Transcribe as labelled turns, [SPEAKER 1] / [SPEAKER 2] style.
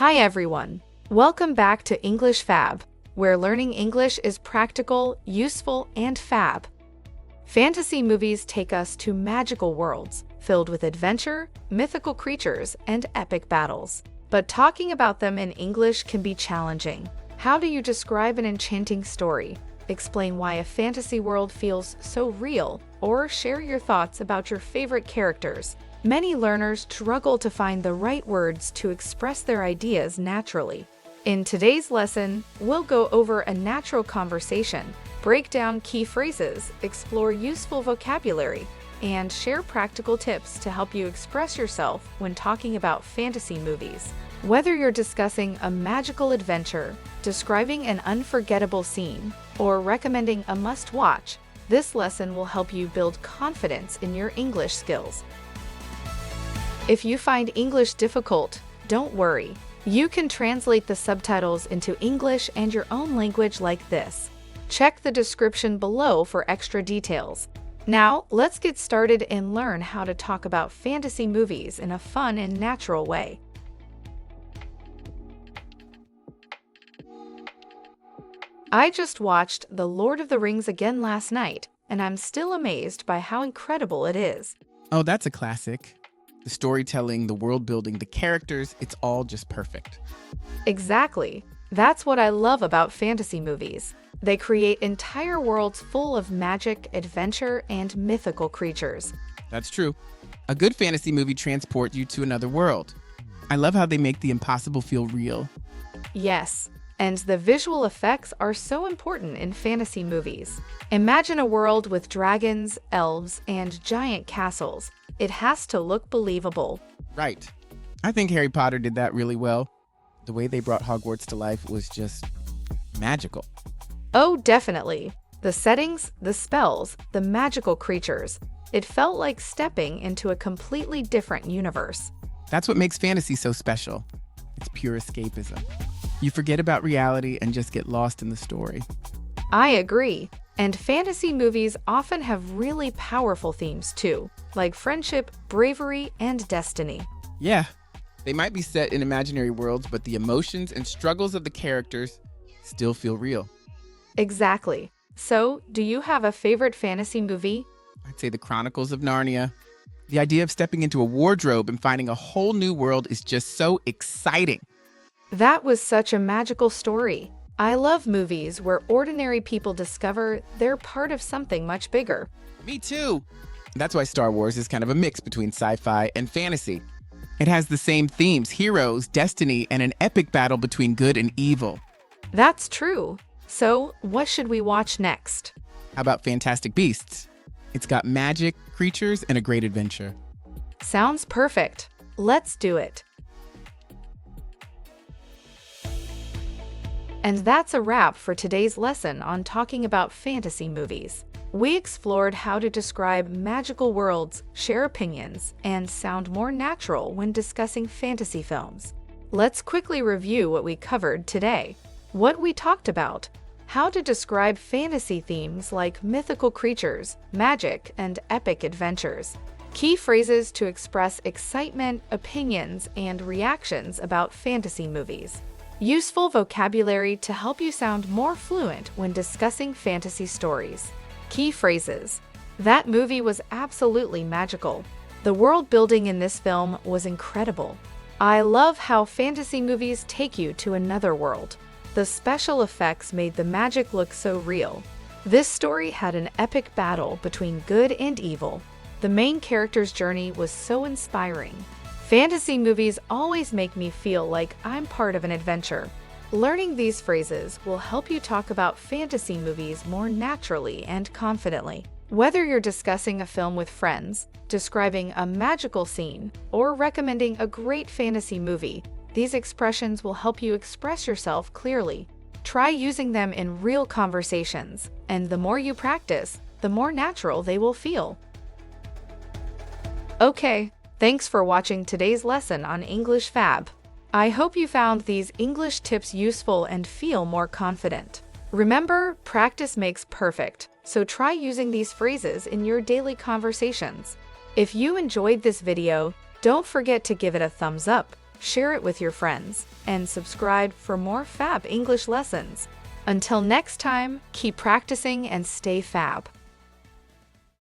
[SPEAKER 1] Hi everyone! Welcome back to English Fab, where learning English is practical, useful, and fab. Fantasy movies take us to magical worlds filled with adventure, mythical creatures, and epic battles. But talking about them in English can be challenging. How do you describe an enchanting story? Explain why a fantasy world feels so real, or share your thoughts about your favorite characters. Many learners struggle to find the right words to express their ideas naturally. In today's lesson, we'll go over a natural conversation, break down key phrases, explore useful vocabulary, and share practical tips to help you express yourself when talking about fantasy movies. Whether you're discussing a magical adventure, describing an unforgettable scene, or recommending a must-watch, this lesson will help you build confidence in your English skills. If you find English difficult, don't worry. You can translate the subtitles into English and your own language like this. Check the description below for extra details. Now, let's get started and learn how to talk about fantasy movies in a fun and natural way. I just watched The Lord of the Rings again last night, and I'm still amazed by how incredible it is.
[SPEAKER 2] Oh, that's a classic. The storytelling, the world building, the characters, it's all just perfect.
[SPEAKER 1] Exactly. That's what I love about fantasy movies. They create entire worlds full of magic, adventure, and mythical creatures.
[SPEAKER 2] That's true. A good fantasy movie transports you to another world. I love how they make the impossible feel real.
[SPEAKER 1] Yes, and the visual effects are so important in fantasy movies. Imagine a world with dragons, elves, and giant castles. It has to look believable.
[SPEAKER 2] Right. I think Harry Potter did that really well. The way they brought Hogwarts to life was just magical.
[SPEAKER 1] Oh, definitely. The settings, the spells, the magical creatures. It felt like stepping into a completely different universe.
[SPEAKER 2] That's what makes fantasy so special. It's pure escapism. You forget about reality and just get lost in the story.
[SPEAKER 1] I agree. And fantasy movies often have really powerful themes too, like friendship, bravery, and destiny.
[SPEAKER 2] Yeah, they might be set in imaginary worlds, but the emotions and struggles of the characters still feel real.
[SPEAKER 1] Exactly. So, do you have a favorite fantasy movie?
[SPEAKER 2] I'd say The Chronicles of Narnia. The idea of stepping into a wardrobe and finding a whole new world is just so exciting.
[SPEAKER 1] That was such a magical story. I love movies where ordinary people discover they're part of something much bigger.
[SPEAKER 2] Me too. That's why Star Wars is kind of a mix between sci-fi and fantasy. It has the same themes, heroes, destiny, and an epic battle between good and evil.
[SPEAKER 1] That's true. So, what should we watch next?
[SPEAKER 2] How about Fantastic Beasts? It's got magic, creatures, and a great adventure.
[SPEAKER 1] Sounds perfect. Let's do it. And that's a wrap for today's lesson on talking about fantasy movies. We explored how to describe magical worlds, share opinions, and sound more natural when discussing fantasy films. Let's quickly review what we covered today. What we talked about: how to describe fantasy themes like mythical creatures, magic, and epic adventures. Key phrases to express excitement, opinions, and reactions about fantasy movies. Useful vocabulary to help you sound more fluent when discussing fantasy stories. Key phrases. That movie was absolutely magical. The world building in this film was incredible. I love how fantasy movies take you to another world. The special effects made the magic look so real. This story had an epic battle between good and evil. The main character's journey was so inspiring. Fantasy movies always make me feel like I'm part of an adventure. Learning these phrases will help you talk about fantasy movies more naturally and confidently. Whether you're discussing a film with friends, describing a magical scene, or recommending a great fantasy movie, these expressions will help you express yourself clearly. Try using them in real conversations, and the more you practice, the more natural they will feel. Okay. Thanks for watching today's lesson on English Fab. I hope you found these English tips useful and feel more confident. Remember, practice makes perfect, so try using these phrases in your daily conversations. If you enjoyed this video, don't forget to give it a thumbs up, share it with your friends, and subscribe for more fab English lessons. Until next time, keep practicing and stay fab.